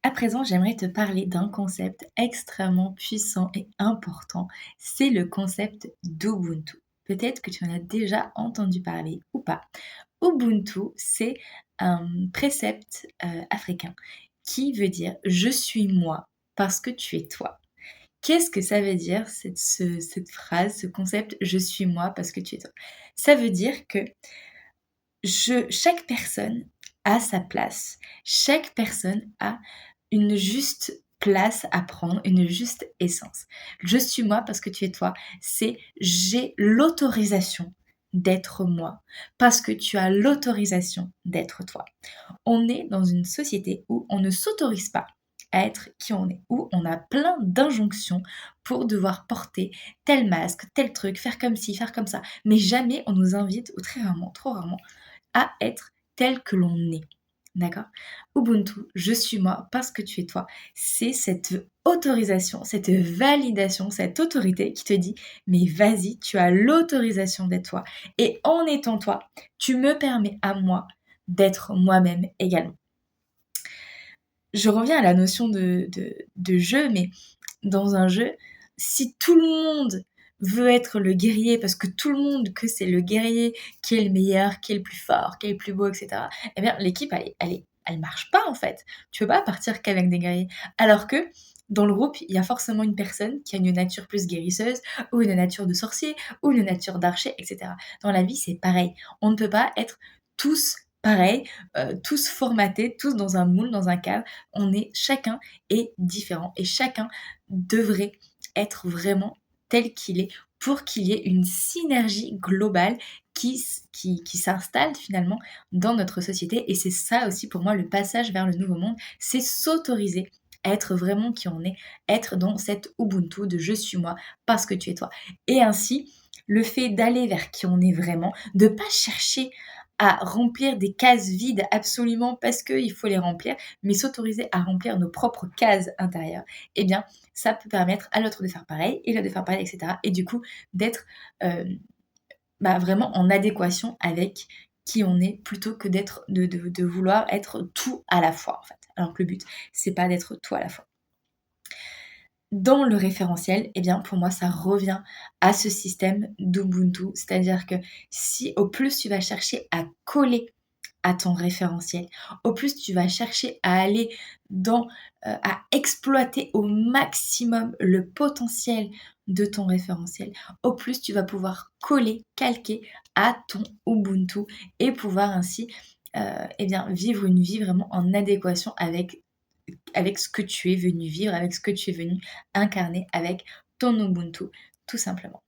À présent, j'aimerais te parler d'un concept extrêmement puissant et important, c'est le concept d'Ubuntu. Peut-être que tu en as déjà entendu parler ou pas. Ubuntu, c'est un précepte africain qui veut dire je suis moi parce que tu es toi. Qu'est-ce que ça veut dire cette phrase, ce concept je suis moi parce que tu es toi? Ça veut dire que chaque personne a sa place, chaque personne a une juste place à prendre, une juste essence. Je suis moi parce que tu es toi, c'est j'ai l'autorisation d'être moi parce que tu as l'autorisation d'être toi. On est dans une société où on ne s'autorise pas à être qui on est, où on a plein d'injonctions pour devoir porter tel masque, tel truc, faire comme ci, faire comme ça, mais jamais on nous invite, ou très rarement, trop rarement, à être tel que l'on est. D'accord? Ubuntu, je suis moi parce que tu es toi. C'est cette autorisation, cette validation, cette autorité qui te dit mais vas-y, tu as l'autorisation d'être toi. Et en étant toi, tu me permets à moi d'être moi-même également. Je reviens à la notion de jeu, mais dans un jeu, si tout le monde veut être le guerrier parce que tout le monde que c'est le guerrier qui est le meilleur, qui est le plus fort, qui est le plus beau, etc., eh bien l'équipe elle marche pas en fait. Tu peux pas partir qu'avec des guerriers. Alors que dans le groupe, il y a forcément une personne qui a une nature plus guérisseuse, ou une nature de sorcier, ou une nature d'archer, etc. Dans la vie, c'est pareil. On ne peut pas être tous pareils, tous formatés, tous dans un moule, dans un cadre. Chacun est différent et chacun devrait être vraiment tel qu'il est pour qu'il y ait une synergie globale qui s'installe finalement dans notre société. Et c'est ça aussi pour moi le passage vers le nouveau monde, c'est s'autoriser à être vraiment qui on est, être dans cette Ubuntu de je suis moi parce que tu es toi. Et ainsi, le fait d'aller vers qui on est vraiment, de pas chercher à remplir des cases vides absolument parce qu'il faut les remplir, mais s'autoriser à remplir nos propres cases intérieures, eh bien, ça peut permettre à l'autre de faire pareil, et l'autre de faire pareil, etc. Et du coup, d'être vraiment en adéquation avec qui on est, plutôt que de vouloir être tout à la fois, en fait. Alors que le but, c'est pas d'être tout à la fois. Dans le référentiel, eh bien, pour moi, ça revient à ce système d'Ubuntu, c'est-à-dire que si au plus tu vas chercher à coller à ton référentiel, au plus tu vas chercher à aller à exploiter au maximum le potentiel de ton référentiel, au plus tu vas pouvoir coller, calquer à ton Ubuntu et pouvoir ainsi vivre une vie vraiment en adéquation avec ce que tu es venu vivre, avec ce que tu es venu incarner avec ton Ubuntu, tout simplement.